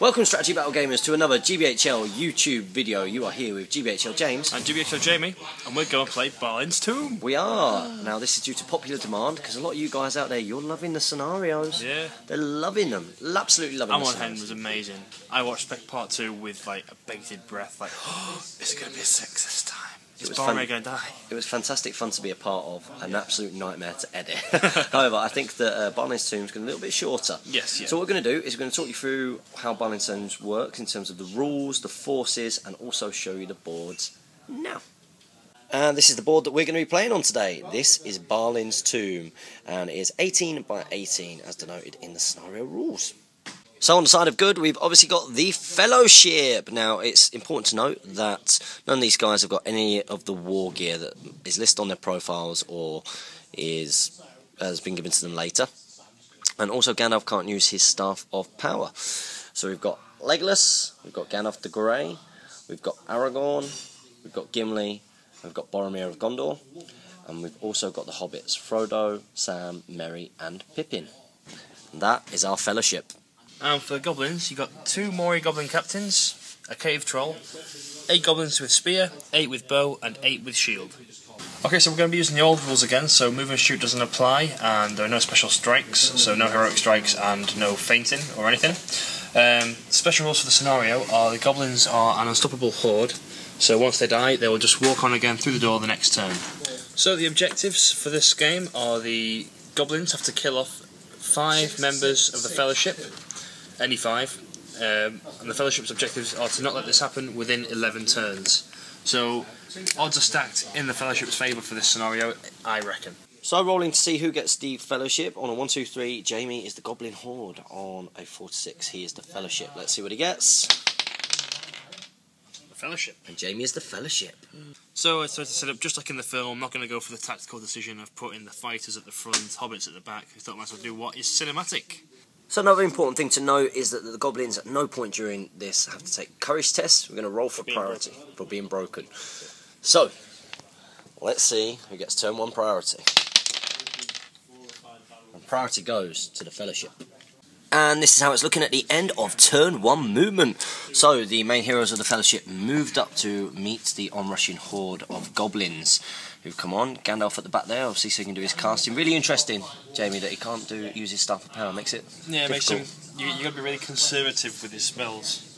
Welcome, Strategy Battle Gamers, to another GBHL YouTube video. You are here with GBHL James and GBHL Jamie, and we're going to play Balin's Tomb. We are. Now, this is due to popular demand, because a lot of you guys out there, you're loving the scenarios. Yeah. They're loving them. Absolutely loving them. Amon Hen was amazing. I watched Part 2 with like a bated breath, like, oh, is it going to be a 6 this time? Is Balin going to die? It was fantastic fun to be a part of, an absolute nightmare to edit. However, I think that Balin's Tomb is going to be a little bit shorter. Yes, yeah. So what we're going to do is we're going to talk you through how Balin's Tomb works in terms of the rules, the forces, and also show you the boards now. And this is the board that we're going to be playing on today. This is Balin's Tomb, and it is 18 by 18 as denoted in the scenario rules. So on the side of good, we've obviously got the Fellowship. Now, it's important to note that none of these guys have got any of the war gear that is listed on their profiles or has been given to them later. And also, Gandalf can't use his Staff of Power. So we've got Legolas, we've got Gandalf the Grey, we've got Aragorn, we've got Gimli, we've got Boromir of Gondor, and we've also got the Hobbits, Frodo, Sam, Merry, and Pippin. And that is our Fellowship. And for the goblins, you've got 2 Mori goblin captains, a cave troll, 8 goblins with spear, 8 with bow, and 8 with shield. Okay, so we're going to be using the old rules again, so move and shoot doesn't apply, and there are no special strikes, so no heroic strikes and no fainting or anything. Special rules for the scenario are the goblins are an unstoppable horde, so once they die, they will just walk on again through the door the next turn. So the objectives for this game are the goblins have to kill off 5 members of the Fellowship. Any 5, and the Fellowship's objectives are to not let this happen within 11 turns. So, odds are stacked in the Fellowship's favour for this scenario, I reckon. So, rolling to see who gets the Fellowship. On a 1, 2, 3, Jamie is the Goblin Horde. On a 4 to 6, he is the Fellowship. Let's see what he gets. The Fellowship. And Jamie is the Fellowship. So, I started to set up just like in the film. I'm not going to go for the tactical decision of putting the fighters at the front, hobbits at the back. I thought I might as well do what is cinematic. So another important thing to note is that the goblins at no point during this have to take courage tests. We're going to roll for priority for being broken. So, let's see who gets turn 1 priority. And priority goes to the Fellowship. And this is how it's looking at the end of turn 1 movement. So the main heroes of the Fellowship moved up to meet the onrushing horde of goblins who've come on. Gandalf at the back there, obviously, so he can do his casting. Really interesting, Jamie, that he can't use his Staff of Power. Makes it difficult. Makes him. You got to be really conservative with his spells.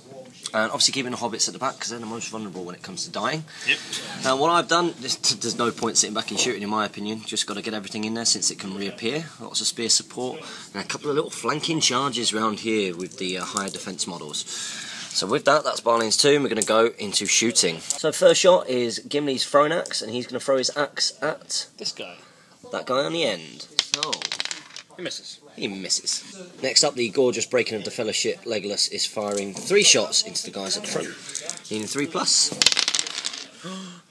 And obviously keeping the hobbits at the back because they're the most vulnerable when it comes to dying. Yep. Now what I've done, there's no point sitting back and shooting in my opinion, just got to get everything in there since it can reappear. Lots of spear support and a couple of little flanking charges around here with the higher defence models. So with that, that's Balin's Tomb. We're going to go into shooting. So first shot is Gimli's thrown axe, and he's going to throw his axe at this guy. That guy on the end. Oh. He misses. He misses. Next up, the gorgeous breaking of the Fellowship. Legolas is firing 3 shots into the guys at the front. Needing 3+.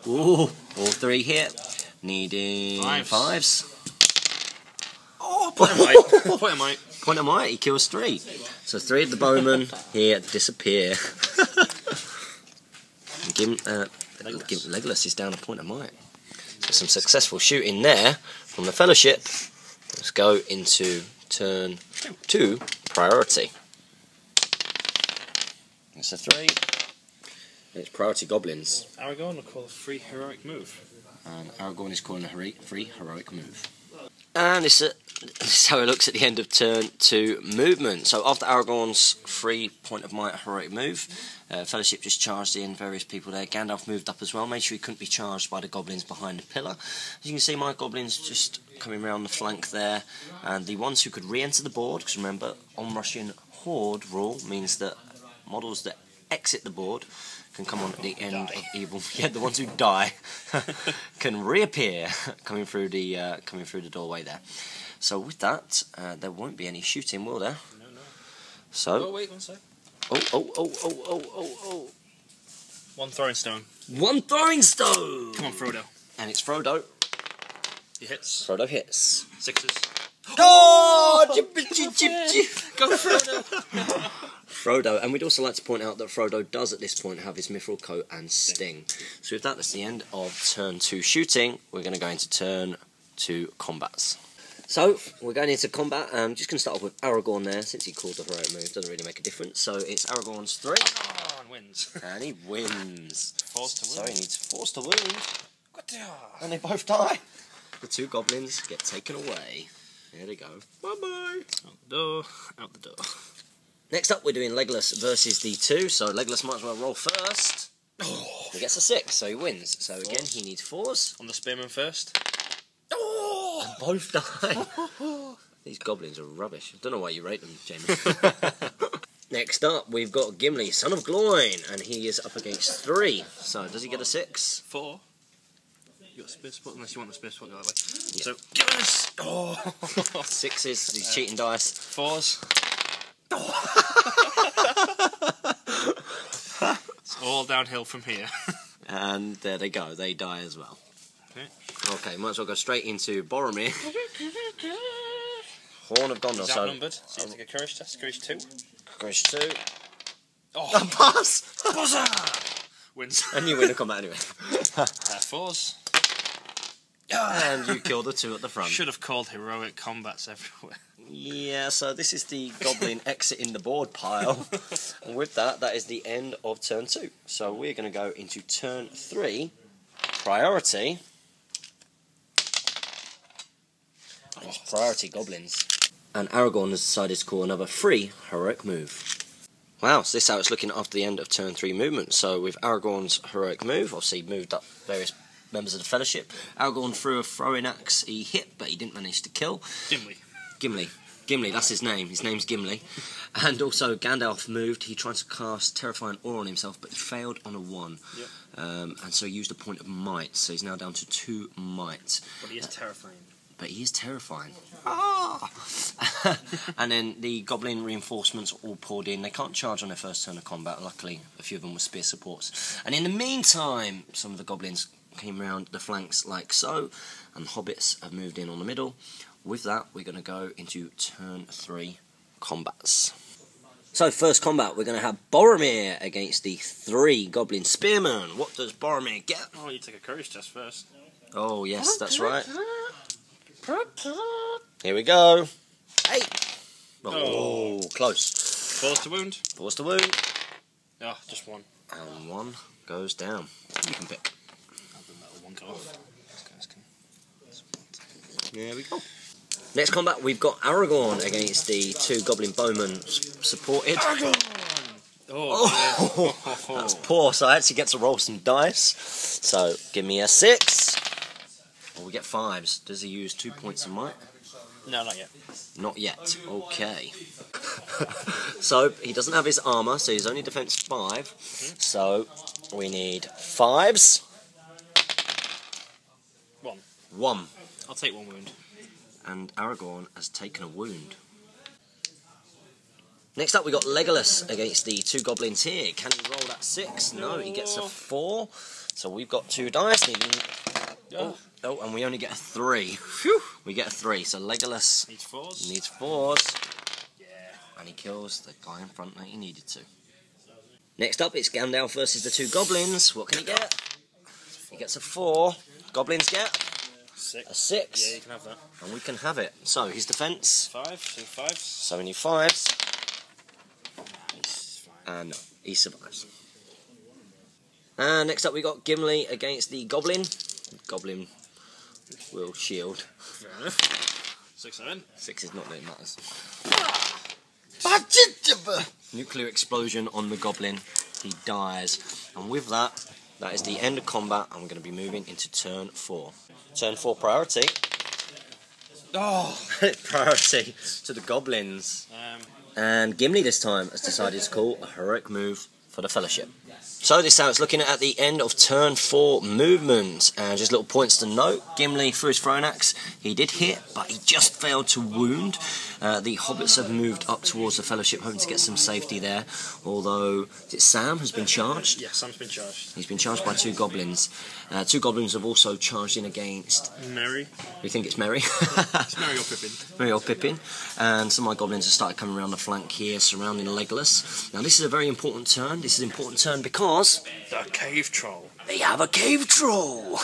Ooh, all 3 hit. Needing 5s. Oh, point of might. Point of might. Point of might, he kills 3. So 3 of the bowmen here disappear. Legolas is down a point of might. So some successful shooting there from the Fellowship. Let's go into turn 2 priority. It's a 3. And it's priority goblins. Aragorn will call a free heroic move. And Aragorn is calling a free heroic move. And this is how it looks at the end of turn 2 movement. So after Aragorn's 3 point of might heroic move, Fellowship just charged in, various people there. Gandalf moved up as well, made sure he couldn't be charged by the goblins behind the pillar. As you can see, my goblins just coming around the flank there. And the ones who could re-enter the board, because remember, onrushing horde rule means that models that exit the board can come on at the end of evil. Yeah, the ones who die can reappear coming through the doorway there. So with that, there won't be any shooting, will there? No. So. Oh wait, one sec. Oh. 1 throwing stone. 1 throwing stone. Come on, Frodo. And it's Frodo. He hits. Frodo hits. 6s. Oh! Go Frodo. Frodo, and we'd also like to point out that Frodo does at this point have his mithril coat and sting. So with that, that's the end of turn 2 shooting. We're going to go into turn 2 combats. So, we're going into combat. I'm just going to start off with Aragorn there, since he called the heroic move. Doesn't really make a difference. So, it's Aragorn's 3. Aragorn wins. And he wins. Forced to So, wound. he needs force to wound. And they both die. The 2 goblins get taken away. There they go. Bye-bye. Out the door. Out the door. Next up, we're doing Legolas versus the 2. So, Legolas might as well roll first. Oh. He gets a 6, so he wins. So, again, he needs 4s. On the spearman first. Oh! And both die. These goblins are rubbish. I don't know why you rate them, Jamie. Next up, we've got Gimli, Son of Gloin, and he is up against 3. So, does he get a 6? 4. You got a spear spot, unless you want the spear spot, go that way. Yeah. So, give us! Oh! 6s, these cheating dice. 4s. It's all downhill from here. And there they go, they die as well. Okay. Okay, might as well go straight into Boromir. Horn of Gondor. He's outnumbered, so you take a courage test. Courage 2. Courage 2. Oh! Pass! Buzzer! Wins. And you win the combat anyway. 4s. And you kill the 2 at the front. Should have called heroic combats everywhere. Yeah, so this is the goblin exiting the board pile. And with that, that is the end of turn 2. So we're going to go into turn 3. Priority. It's priority goblins. And Aragorn has decided to call another free heroic move. Wow, so this is how it's looking after the end of turn 3 movement. So with Aragorn's heroic move, obviously moved up various members of the Fellowship. Aragorn threw a throwing axe. He hit, but he didn't manage to kill. Gimli, that's his name. His name's Gimli. And also Gandalf moved. He tried to cast Terrifying Awe on himself, but he failed on a 1. Yep. And so he used a point of might. So he's now down to 2 might. But he is terrifying. But he is terrifying. And then the goblin reinforcements all poured in. They can't charge on their first turn of combat. Luckily, a few of them were spear supports. And in the meantime, some of the goblins came round the flanks like so, and the hobbits have moved in on the middle. With that, we're going to go into turn 3 combats. So, first combat, we're going to have Boromir against the 3 goblin spearmen. What does Boromir get? Oh, you take a courage test first. Oh, yes, that's right. Here we go. 8. Oh, close. 4s to wound. 4s to wound. Oh, just 1. And 1 goes down. You can pick. I'll let that 1 go off. There we go. Next combat, we've got Aragorn against the 2 goblin bowmen supported. Aragorn! Oh, That's poor, so I actually get to roll some dice. So, give me a 6. Oh, we get 5s. Does he use 2 points of might? No, not yet. Not yet. Okay. So, he doesn't have his armour, so he's only defense 5. So, we need 5s. 1. 1. I'll take 1 wound. And Aragorn has taken a wound. Next up, we got Legolas against the 2 goblins here. Can he roll that 6? No, he gets a 4. So we've got 2 dice. Oh, and we only get a 3. Phew. We get a 3. So Legolas Needs 4s. needs 4s. Yeah. And he kills the guy in front that he needed to. Next up, it's Gandalf versus the 2 goblins. What can he get? He gets a 4. Goblins get 6. a 6. Yeah, you can have that. And we can have it. So his defense. 5. So 5s. So we need 5s. He's fine. And no, he survives. And next up we got Gimli against the Goblin. Goblin will shield. Fair enough. 6 7. 6 is not that it matters. Nuclear explosion on the Goblin. He dies. And with that, that is the end of combat. And we're going to be moving into turn 4. Turn 4 priority. Oh! Priority to the Goblins. And Gimli this time has decided to call a heroic move for the Fellowship. So this is how it's looking at the end of turn 4 movement. And just little points to note. Gimli threw his throwing axe. He did hit, but he just failed to wound. The hobbits have moved up towards the Fellowship, hoping to get some safety there. Although, is it Sam has been charged? Yeah, Sam's been charged. He's been charged by 2 goblins. 2 goblins have also charged in against... Merry. We think it's Merry. It's Merry or Pippin. Merry or Pippin. And some of my goblins have started coming around the flank here, surrounding Legolas. Now this is a very important turn. this is an important turn because The cave troll. they have a cave troll.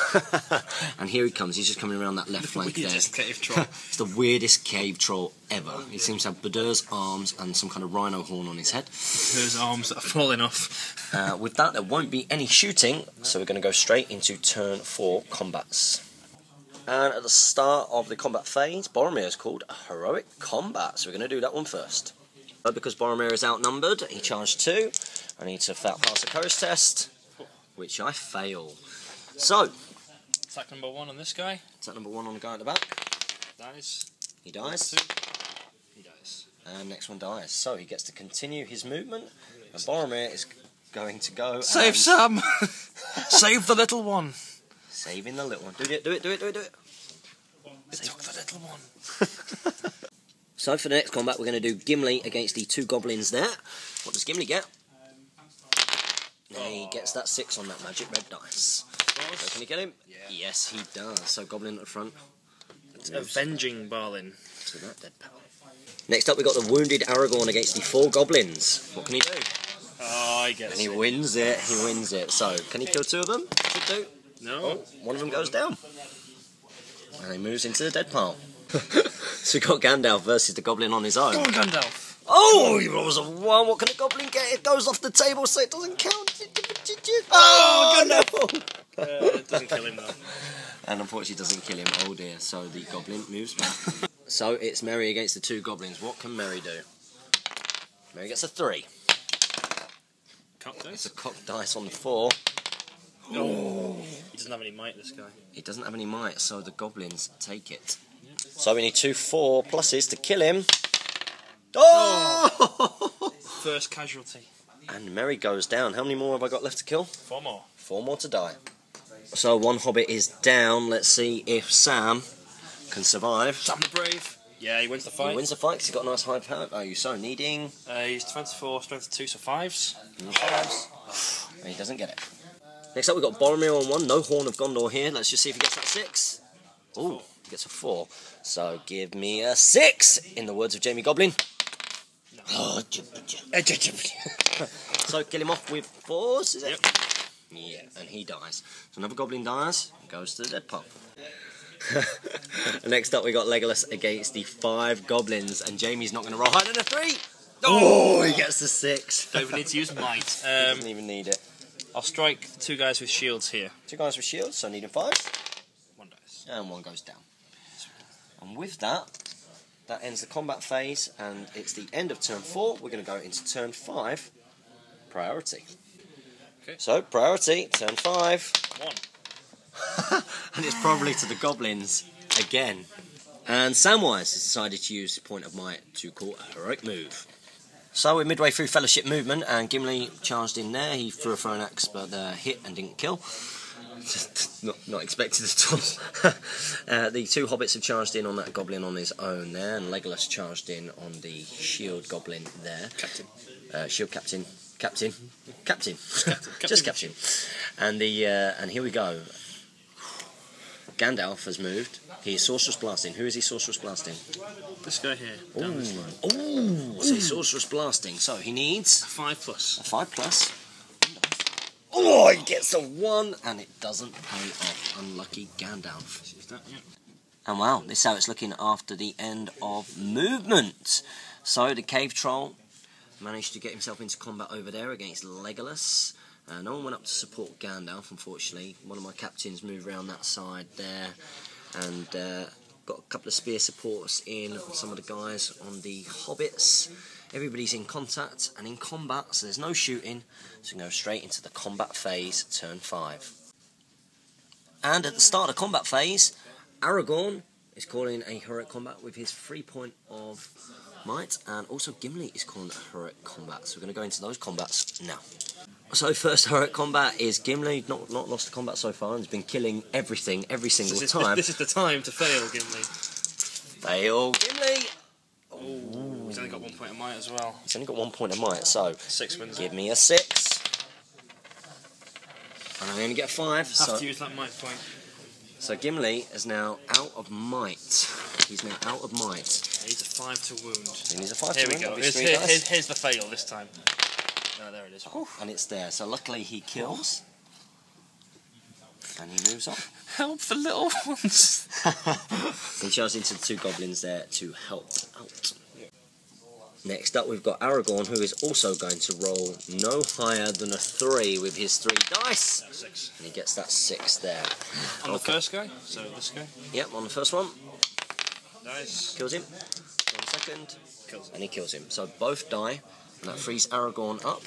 And here he comes. He's just coming around that left flank there. Weirdest cave troll. It's the weirdest cave troll ever. He seems to have Badur's arms and some kind of rhino horn on his head. His arms that are falling off. With that, there won't be any shooting, so we're going to go straight into turn 4 combats. And at the start of the combat phase, Boromir is called a heroic combat, so we're going to do that one first. Because Boromir is outnumbered, he charged 2. I need to pass a courage test, which I fail. So, Attack number 1 on this guy. attack number 1 on the guy at the back. Dies. He dies. 2. He dies. And next one dies. So he gets to continue his movement, and Boromir is going to go Save and Sam! Save the little one! saving the little one. Do it. It took the little one. So for the next combat, we're going to do Gimli against the 2 goblins there. What does Gimli get? He gets that 6 on that magic red dice. So can he get him? Yeah. Yes, he does. So Goblin at the front. Avenging Balin. To that dead pal. Next up, we've got the Wounded Aragorn against the 4 goblins. What can he do? Oh, I guess. And he wins it. He wins it. So can he kill 2 of them? Should do. No. Oh, one of them goes down. And he moves into the dead pile. So we've got Gandalf versus the goblin on his own. Go on, Gandalf. Oh, he rolls a 1. What can a goblin get? It goes off the table, so it doesn't count. Oh, Gandalf! It doesn't kill him though. And unfortunately doesn't kill him. Oh dear. So the goblin moves back. So it's Merry against the 2 goblins. What can Merry do? Merry gets a 3. Cock It's dice. a cocked dice on the 4. Oh. He doesn't have any might, this guy. He doesn't have any might, so the goblins take it. So we need 2 4 pluses to kill him. Oh! First casualty. And Merry goes down. How many more have I got left to kill? 4 more. 4 more to die. So 1 hobbit is down. Let's see if Sam can survive. Sam the Brave. Yeah, he wins the fight. He wins the fight because he's got a nice high power. Oh, you so needing. He's defense 4, strength 2, so 5s. And he doesn't get it. Next up, we've got Boromir on 1. No Horn of Gondor here. Let's just see if he gets that 6. Ooh, he gets a 4. So give me a 6, in the words of Jamie Goblin. No. So kill him off with 4s, is it? Yep. Yeah, and he dies. So another goblin dies, goes to the dead pile. Next up, we got Legolas against the 5 goblins, and Jamie's not going to roll higher than a 3. Oh, he gets the 6. Don't even need to use might. Doesn't even need it. I'll strike 2 guys with shields here. 2 guys with shields, so needing 5s. 1 dice. And 1 goes down. And with that, that ends the combat phase, and it's the end of turn 4. We're going to go into turn 5, priority. Okay. So, priority, turn 5. 1. And it's probably to the goblins again. And Samwise has decided to use Point of Might to call a heroic move. So we're midway through Fellowship Movement, and Gimli charged in there. He threw a throwing axe, but hit and didn't kill. not expected at all. The 2 hobbits have charged in on that goblin on his own there, and Legolas charged in on the shield goblin there. Captain. Shield captain. Just captain. And and here we go. Gandalf has moved. He is Sorcerous Blasting. Who is he Sorcerous Blasting? This guy here. Down this line. Ooh, so he's Sorcerous Blasting. So he needs 5+. a 5+. Oh, he gets a 1, and it doesn't pay off. Unlucky Gandalf. Is that, yeah. And wow, this is how it's looking after the end of movement. So the cave troll managed to get himself into combat over there against Legolas. No one went up to support Gandalf, unfortunately. One of my captains moved around that side there, and got a couple of spear supports in on some of the guys on the hobbits. Everybody's in contact and in combat, so there's no shooting, so we can go straight into the combat phase, turn 5. And at the start of combat phase, Aragorn is calling a heroic combat with his 3 point of might, and also Gimli is calling a heroic combat, so we're going to go into those combats now. So first heroic combat is Gimli, not lost a combat so far, and has been killing everything every single time. This is the time to fail, Gimli. Fail Gimli! Oh, he's only got 1 point of might as well. He's only got 1 point of might, so 6 wins. give me a 6. And I only get 5, Have to use that might point. So Gimli is now out of might. He's now out of might. He needs a 5 to wound. He needs a 5 Here to we win. go. That'll be 3 dice. Here's the fail this time. Oh, there it is. And it's there. So luckily he kills. And he moves on. Help the little ones! He shows into the two goblins there to help out. Next up we've got Aragorn, who is also going to roll no higher than a 3 with his 3 dice. 6. And he gets that 6 there. On the first guy, so this guy. Yep, on the first one. Nice. Kills him. On the second. Kills him. And he kills him. So both die, and that frees Aragorn up.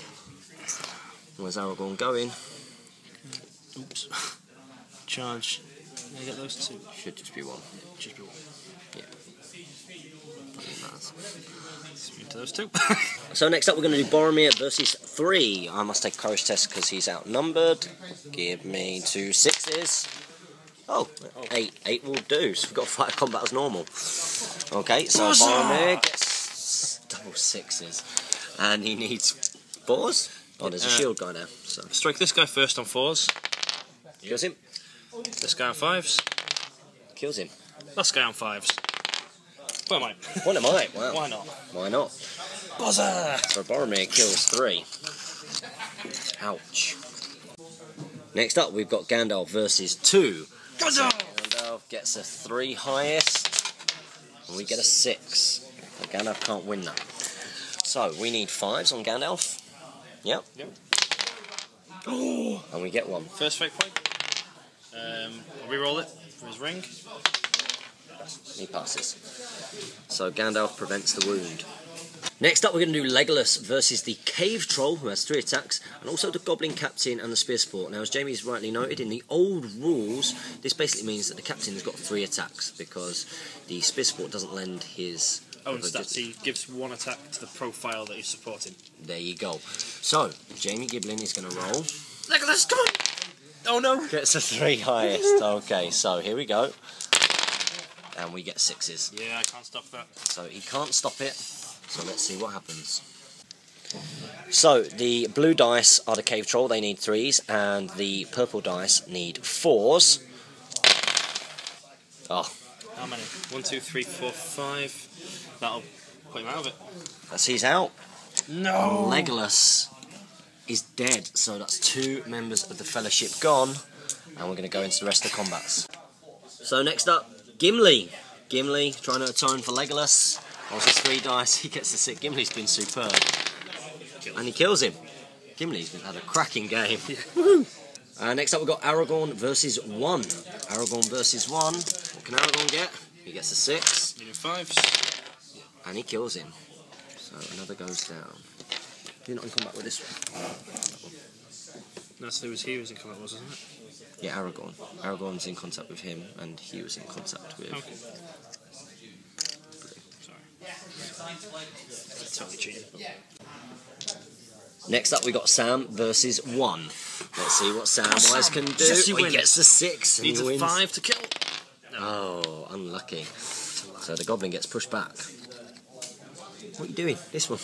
Where's Aragorn going? Oops. Charge. Can I get those 2? Should just be 1. Just be 1. Yeah. Into those 2. So next up we're going to do Boromir versus 3. I must take courage test because he's outnumbered. Give me 2 6s. Oh, 8. 8 will do. So we've got to fight a combat as normal. Okay, so Boromir gets double 6s. And he needs 4s. Oh, there's a shield guy now. So Strike this guy first on 4s. kills him. This guy on 5s. Kills him. This guy on 5s. Why am I? What am I? Wow. Why not? Why not? Buzzer! So Boromir kills 3. Ouch. Next up we've got Gandalf versus 2. Gandalf gets a 3 highest. And we get a 6. But Gandalf can't win that. So we need 5s on Gandalf. Yep. And we get 1. First fake point. I'll re-roll it from his ring. He passes. So Gandalf prevents the wound. Next up we're going to do Legolas versus the Cave Troll, who has 3 attacks, and also the Goblin Captain and the Spear Sport. Now, as Jamie's rightly noted, in the old rules, this basically means that the Captain's got 3 attacks, because the Spear Sport doesn't lend his own stats. He gives 1 attack to the profile that he's supporting. There you go. So, Jamie Giblin is going to roll. Legolas, come on! Oh no! Gets a 3 highest. Okay, so here we go. And we get 6s. Yeah, I can't stop that. So he can't stop it. So let's see what happens. So the blue dice are the Cave Troll, they need 3s, and the purple dice need 4s. Oh. How many? 1, 2, 3, 4, 5. That'll put him out of it. That's he's out. No! Legolas is dead, so that's 2 members of the Fellowship gone, and we're going to go into the rest of the combats. So next up, Gimli. Gimli trying to atone for Legolas. Rolls his 3 dice, he gets the 6. Gimli's been superb. And he kills him. Gimli's had a cracking game. Next up we've got Aragorn versus 1. Aragorn versus 1. What can Aragorn get? He gets a 6. Needing 5s. And he kills him. So another goes down. You're not in combat with this one. No, so he was in combat, wasn't it? Yeah, Aragorn. Aragorn's in contact with him, and he was in contact with... Okay. Sorry. Totally cheated. Next up we got Sam versus 1. Let's see what Samwise can do. Yes, he gets a 6 and needs he wins. a 5 to kill. No. Oh, unlucky. So the goblin gets pushed back. What are you doing? This one.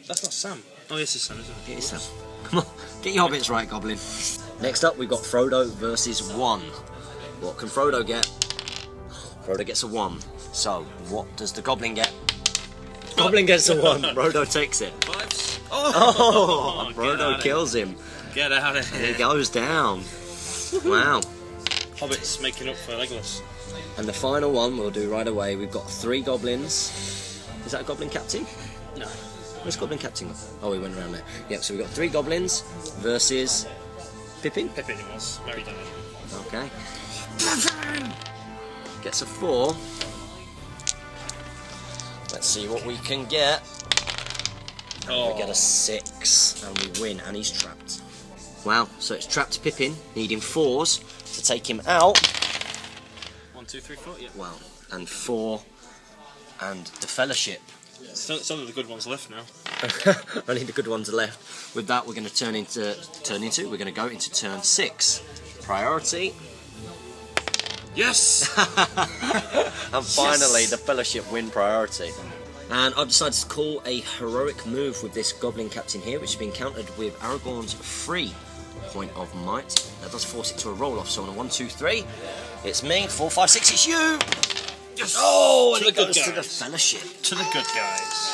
That's not Sam. Oh, yes, it's Sam, isn't it? It is Sam. Come on, get your hobbits right, goblin. Next up we've got Frodo versus 1. What can Frodo get? Frodo gets a 1. So, what does the goblin get? Goblin gets a 1. Frodo takes it. 5s. Oh, Frodo kills him. Get out of here. He goes down. Wow. Hobbits making up for Legolas. And the final one we'll do right away. We've got 3 goblins. Is that a goblin captain? No. Where's goblin captain? Oh, he went around there. Yep, so we've got 3 goblins versus Pippin. Pippin it was. Very damage. Okay. Gets a 4. Let's see what we can get. Oh. We get a 6 and we win, and he's trapped. Wow, so it's trapped Pippin, needing 4s to take him out. 1, 2, 3, 4, yeah. Wow, and 4 and the Fellowship. Some of the good ones left now. Only the good ones are left. With that, we're going to we're going to go into turn 6. Priority. Yes! And finally, the Fellowship win priority. And I've decided to call a heroic move with this Goblin Captain here, which has been countered with Aragorn's 3 point of might. That does force it to a roll-off, so on a 1, 2, 3, it's me, 4, 5, 6, it's you! Yes! Oh, and to it the goes good to the guys. Fellowship. To the good guys.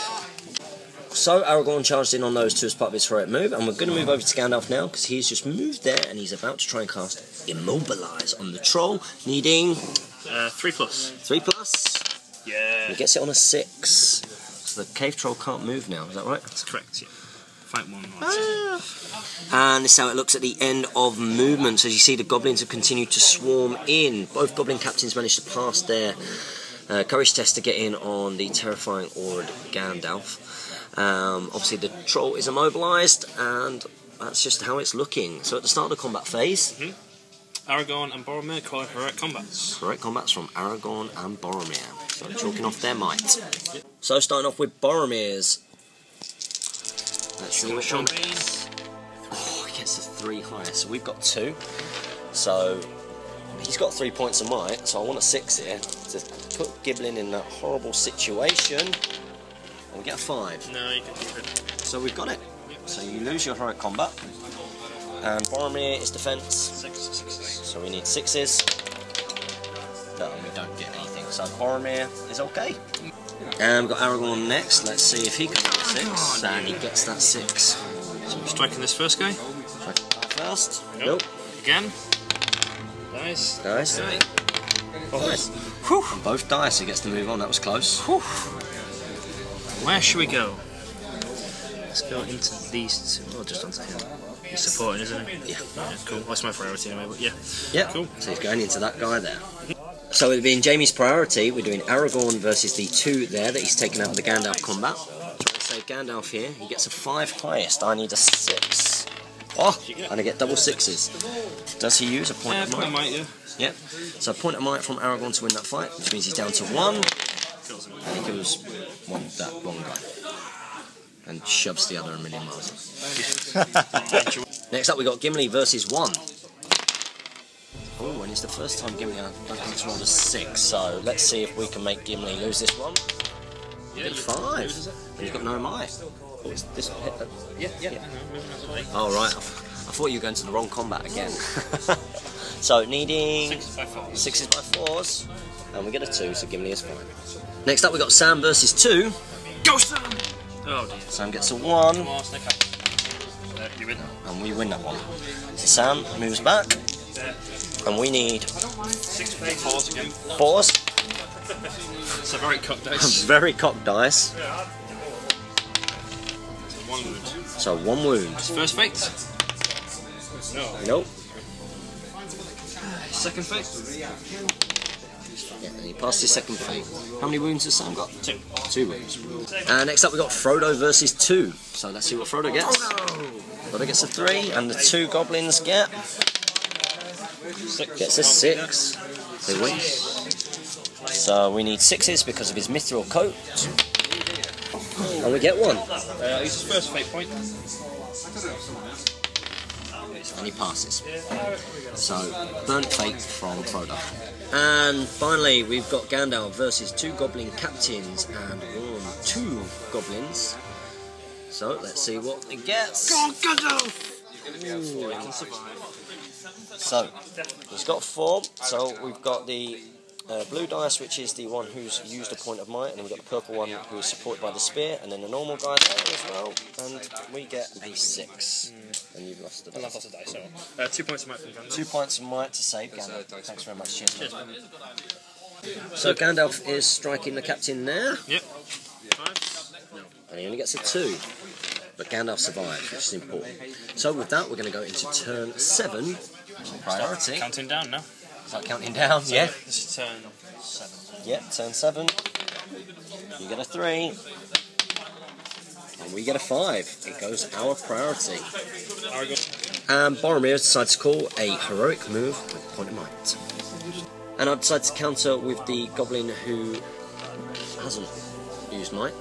So Aragorn charged in on those two as part of his heroic move, and we're going to move over to Gandalf now because he's just moved there and he's about to try and cast Immobilize on the troll, needing 3+. 3+. Yeah. He gets it on a 6. So the cave troll can't move now. Is that right? That's correct. Yeah. Fight one. And this is how it looks at the end of movement. So as you see, the goblins have continued to swarm in. Both goblin captains managed to pass their courage test to get in on the terrifying aura Gandalf. Obviously the troll is immobilised, and that's just how it's looking. So at the start of the combat phase, Aragorn and Boromir call heroic combats. Heroic combats from Aragorn and Boromir. So chalking off their might. So starting off with Boromir's. Let's see what Sean gets. Oh, he gets a 3 higher. So we've got 2. So he's got 3 points of might. So I want a 6 here to put Giblin in that horrible situation. And we get a 5. No, you can keep it. So we've got it. So you lose your heroic combat. And Boromir is defense. 6. So we need 6s. No, we don't get anything. So Boromir is okay. And we've got Aragorn next. Let's see if he can get a 6. And he gets that 6. So we're striking this first guy. Striking first. Nope. Again. Nice. Nice. Oh, nice. Whew. And both dice, he gets to move on. That was close. Whew. Where should we go? Let's go into these two. Oh, just onto him. He's supporting, isn't he? Yeah. Cool. That's my priority anyway, but yeah. Yeah. Cool. So he's going into that guy there. So with being Jamie's priority, we're doing Aragorn versus the 2 there that he's taken out of the Gandalf combat. Trying to save Gandalf here. He gets a 5 highest. I need a 6. Oh, and I get double 6s. Does he use a point of might? Might, yeah. Yep. So a point of might from Aragorn to win that fight, which means he's down to 1. And he kills that one guy. And shoves the other a million miles. Next up we got Gimli versus 1. Oh, and it's the first time Gimli, I don't think it's rolled a 6, so let's see if we can make Gimli lose this one. Yeah, 5. And he's got no might. Oh, it's this hit. Yeah. Oh, right. I thought you were going to the wrong combat again. So, needing 6s by 4s. 6s by 4s. And we get a 2, so Gimli is fine. Next up we got Sam versus 2. Go, Sam! Oh dear. Sam gets a 1. Come on, snake out. You win. And we win that one. So Sam moves back. And we need 6 by 4s again. 4s. It's a very cocked dice. Very cocked dice. So 1 wound. So 1 wound. First fate. No. Nope. Second fate. Yeah, and he passed his second fate. How many wounds has Sam got? 2. 2 wounds. Next up we got Frodo versus 2. So let's see what Frodo gets. Frodo gets a 3, and the 2 goblins get... 6. Gets a 6. They win. So we need 6s because of his mithril coat. And we get 1. Use his first fate point. And he passes. So, burnt fate from Frodo. And finally, we've got Gandalf versus 2 goblin captains and 2 goblins. So, let's see what it gets. Go on, Gandalf! Ooh. He can survive. So, he's got 4. So, we've got the blue dice, which is the one who's used a point of might, and then we've got the purple one who is supported by the spear, and then the normal guy there as well, and we get a 6. And you've lost a dice. I've lost a dice, so 2 points of might from Gandalf. 2 points of might to save Gandalf. Thanks very much. Cheers. So Gandalf is striking the captain there. Yep. 5. No. And he only gets a 2. But Gandalf survives, which is important. So with that, we're going to go into turn 7. Priority. Counting down now. Start counting down, yeah. This is turn 7. Yeah, turn 7. You get a 3. And we get a 5. It goes our priority. And Boromir decides to call a heroic move with point of might. And I decide to counter with the goblin who hasn't used might.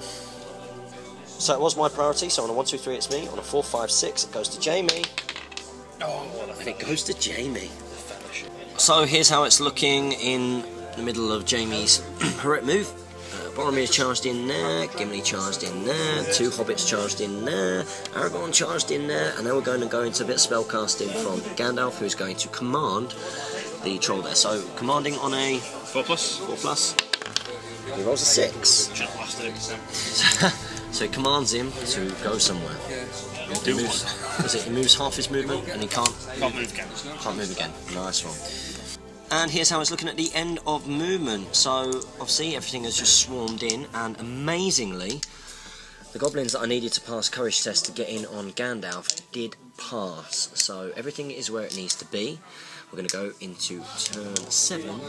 So it was my priority, so on a 1, 2, 3 it's me. On a 4, 5, 6 it goes to Jamie. And it goes to Jamie. So here's how it's looking in the middle of Jamie's heroic move. Boromir charged in there, Gimli charged in there, 2 hobbits charged in there, Aragorn charged in there, and then we're going to go into a bit of spellcasting from Gandalf, who's going to command the troll there. So commanding on a 4+. 4+. He rolls a 6. Should have blasted it. So he commands him to go somewhere. He moves half his movement and he can't move again. Can't move again. Nice one. And here's how it's looking at the end of movement. So obviously everything has just swarmed in, and amazingly the goblins that I needed to pass courage test to get in on Gandalf did pass. So everything is where it needs to be. We're going to go into turn 7,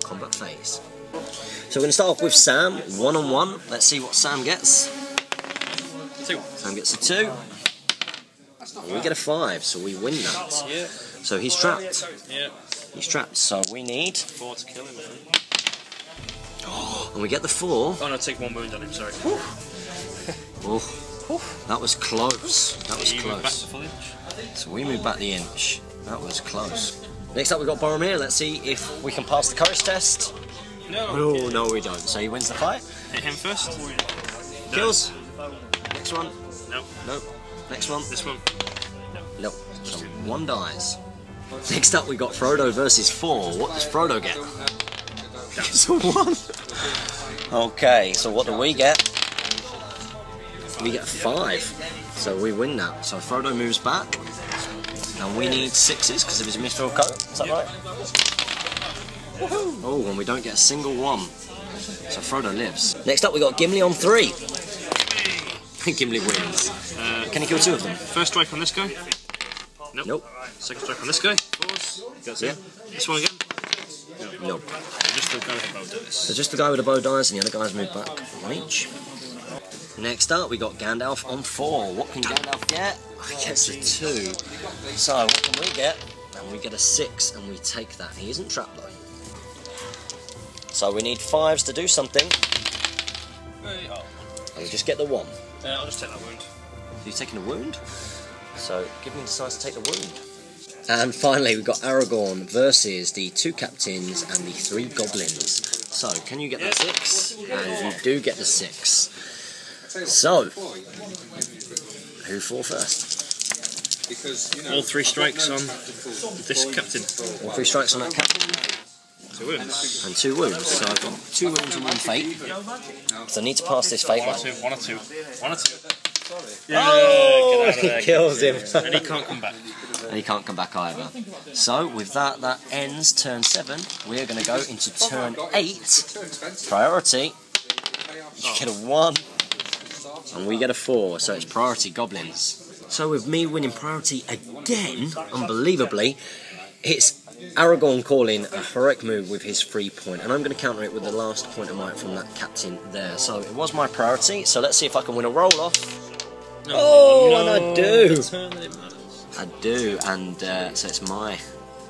combat phase. So we're going to start off with Sam, 1-on-1. Let's see what Sam gets. 2. Sam gets a 2. And we get a 5, so we win that. Yeah. So he's trapped. Yeah. He's trapped, so we need 4 to kill him, I think. And we get the 4. Oh no, take 1 wound on him, sorry. Oh, that was close. That was You move back close. the full inch. So we move back the inch. That was close. Next up we've got Boromir. Let's see if we can pass the courage test. No. Oh, no we don't. So he wins the fight. Hit him first. Kills. Next one. No. Nope. Next one. This one. Nope. So 1 dies. Next up we got Frodo versus 4. What does Frodo get? It's a 1. Okay, so what do we get? We get a 5. So we win that. So Frodo moves back. And we need 6s because of his mithril coat. Is that right? Oh, and we don't get a single 1. So Frodo lives. Next up we got Gimli on 3. Gimli wins. Can he kill 2 of them? First strike on this guy. Nope. Nope. Second strike on this guy. That's it. This one again. Nope. Just the guy with the bow dies. So just the guy with the bow dies and the other guys move back 1 each. Next up we got Gandalf on 4. What can Gandalf get? He gets a 2. So what can we get? And we get a 6 and we take that. He isn't trapped though. So we need 5s to do something. And we just get the 1. I'll just take that wound. He's taking a wound. So Gimli decides to take the wound. And finally we've got Aragorn versus the 2 captains and the 3 goblins. So can you get that 6? And you do get the 6. So who for first? All 3 strikes on this captain. All 3 strikes on that captain. 2 wounds. And 2 wounds. So I've got 2 wounds and 1 fate. So I need to pass this fate One or line. 2. One or 2. One or 2. Yeah, Oh, he kills him. And he can't come back. And he can't come back either. So with that, that ends turn 7. We're going to go into turn 8. Priority. You get a 1. And we get a 4. So it's priority goblins. So with me winning priority again, unbelievably, it's Aragorn calling a heroic move with his 3 point. And I'm going to counter it with the last point of might from that captain there. So it was my priority. So let's see if I can win a roll off. Oh, and I do. I do, and so it's my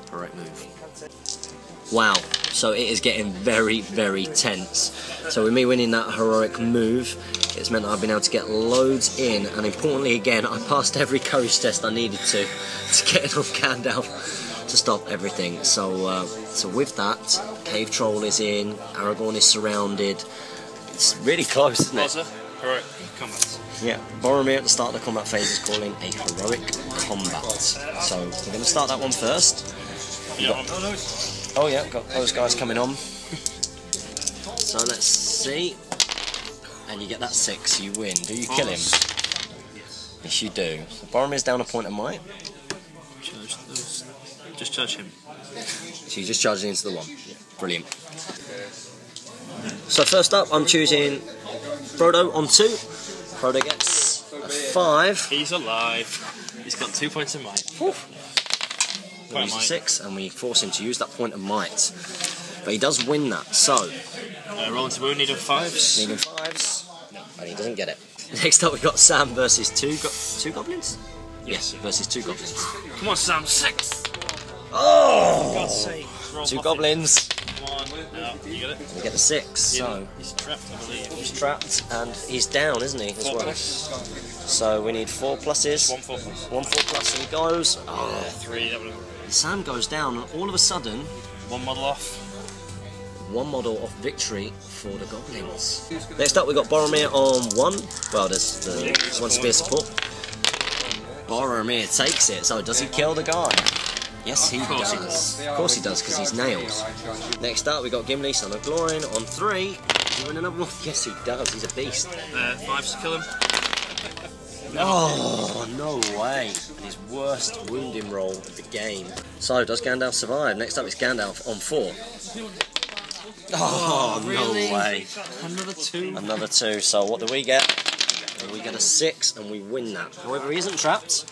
heroic move. Wow, so it is getting very, very tense. So with me winning that heroic move, it's meant that I've been able to get loads in, and importantly again, I passed every courage test I needed to get in on Gandalf to stop everything. So, so with that, Cave Troll is in, Aragorn is surrounded. It's really close, isn't it? Heroic combat. Yeah, Boromir at the start of the combat phase is calling a heroic combat. So we're going to start that one first. Oh yeah, got those guys coming on. So let's see. And you get that 6, you win. Do you kill him? Yes you do. So Boromir's down a point of might. Charge those. Just charge him. So you just charge it into the 1. Brilliant. So first up I'm choosing Frodo on 2. Frodo gets a 5. He's alive. He's got 2 points of might. We use a 6 and we force him to use that point of might. But he does win that, so... Rolling to wound, need 5s. Needing 5s. No. And he doesn't get it. Next up we've got Sam versus 2 goblins? Yes, versus 2 goblins. Come on Sam, 6! Oh! For God's sake. 2 goblins. Come on. No, you get it? We get the 6, so... He's trapped, I believe. He's trapped and he's down, isn't he, as well? So we need 4 pluses. 1 4 plus. 1 4 plus and he goes. Oh. 3, that would have... Sam goes down and all of a sudden... 1 model off. 1 model of victory for the goblins. Next up we got Boromir on 1. Well, there's the 1 spear support. Boromir takes it, so does he kill the guy? Yes, he does. Of course he does, because he's nails. Next up we got Gimli, Son of Gloin on 3. Does he win another one? Yes, he does. He's a beast. 5 to kill him. Oh, no way. And his worst wounding roll of the game. So, does Gandalf survive? Next up, it's Gandalf on 4. Oh, really? No way. Another 2. Another 2. So, what do we get? We get a 6 and we win that. However, he isn't trapped.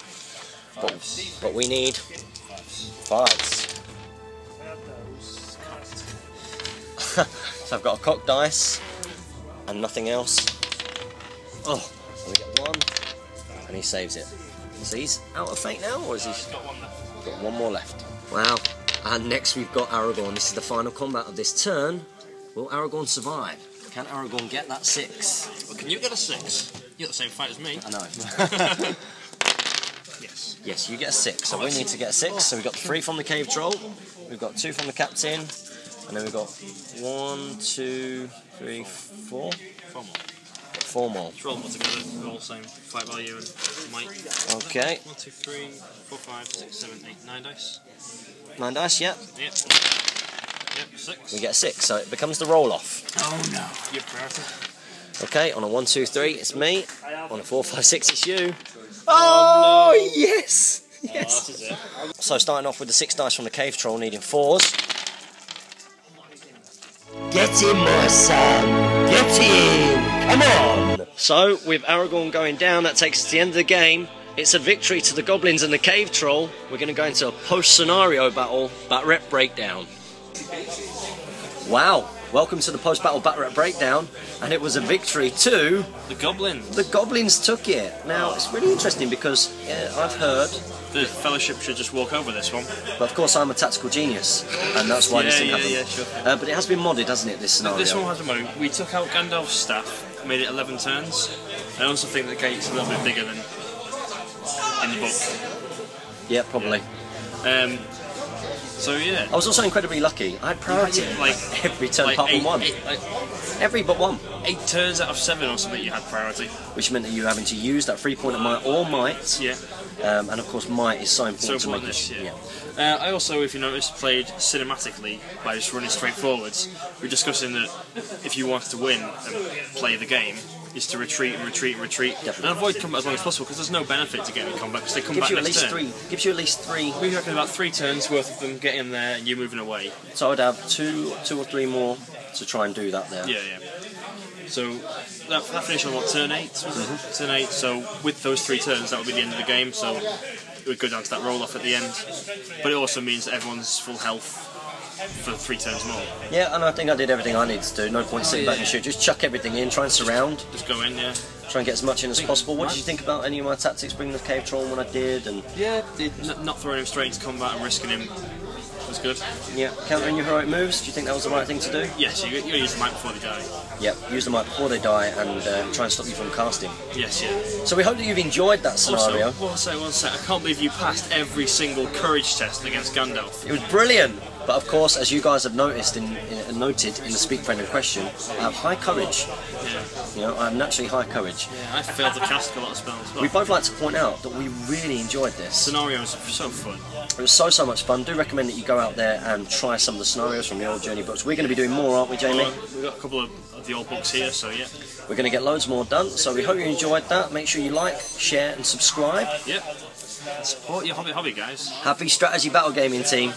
But we need 5s. So, I've got a cocked dice and nothing else. Oh, we get 1. And he saves it. So he's out of fate now, or is he? Got 1 more left. Wow. And next we've got Aragorn. This is the final combat of this turn. Will Aragorn survive? Can Aragorn get that 6? Well, can you get a 6? You're the same fight as me. I know. Yes. Yes, you get a 6. So we need to get a 6. So we've got 3 from the cave troll. We've got 2 from the captain. And then we've got 1, 2, 3, 4. 4 more. 4 more. Let's roll them all together. They're all the same. Fight value and might. Okay. 1, 2, 3, 4, 5, 6, 7, 8, 9 dice. 9 dice, yeah. Yep. Yep, 6. We get a 6, so it becomes the roll off. Oh no. Your priority. Okay, on a 1, 2, 3, it's me. On a 4, 5, 6, it's you. Oh, no. Yes! Yes. Oh, this is it. So starting off with the 6 dice from the cave troll, needing 4s. Get him, my son! Get him! Come on! So, with Aragorn going down, that takes us to the end of the game. It's a victory to the goblins and the cave troll. We're going to go into a post-scenario battle, Bat Rep Breakdown. Wow! Welcome to the post-battle Bat Rep Breakdown, and it was a victory to... The goblins. The goblins took it. Now, it's really interesting because I've heard... The Fellowship should just walk over this one. But of course I'm a tactical genius, and that's why this didn't happen. Yeah, sure. But it has been modded, hasn't it, this scenario? This one has been modded. We took out Gandalf's staff, made it 11 turns. I also think the gate's a little bit bigger than in the book. Yeah, probably. Yeah. So yeah. I was also incredibly lucky. I had priority like every turn apart from 1. Every but 1. 8 turns out of 7 or something you had priority. Which meant that you were having to use that 3-point of might or might. Yeah. And of course might is so important to make this, it. Yeah. I also, if you notice, played cinematically by just running straight forwards. We're discussing that if you wanted to win and play the game, is to retreat and retreat and retreat. Definitely. And avoid combat as long as possible, because there's no benefit to getting in combat, because they come back next turn. Gives you at least 3. We reckon about 3 turns worth of them getting in there and you moving away. So I'd have 2 or 3 more to try and do that there. Yeah, yeah. So that finished on what, turn 8? Turn 8. So with those 3 turns, that would be the end of the game. So it would go down to that roll off at the end. But it also means that everyone's full health for 3 turns more. Yeah, and I think I did everything I needed to do. No point sitting back and shoot. Just chuck everything in, try and surround. Just go in, yeah. Try and get as much in as possible. What did you think about any of my tactics, bringing the cave troll when I did? And yeah, not throwing him straight into combat and risking him was good. Yeah, countering your heroic moves. Do you think that was the right thing to do? Yes, you use the might before they die. Yep, use the might before they die and try and stop you from casting. Yes, yeah. So we hope that you've enjoyed that scenario. Also, one sec. I can't believe you passed every single courage test against Gandalf. It was brilliant. But of course, as you guys have noticed noted in the Speak Friend in question, I have high courage. Yeah. You know, I have naturally high courage. Yeah, I failed to cast a lot of spells. We both like to point out that we really enjoyed this. Scenarios are so fun. It was so much fun. Do recommend that you go out there and try some of the scenarios from the old Journey books. We're going to be doing more, aren't we, Jamie? We've got a couple of the old books here, so yeah. We're going to get loads more done, so we hope you enjoyed that. Make sure you like, share and subscribe. Yep. Support your hobby, guys. Happy strategy battle gaming, team.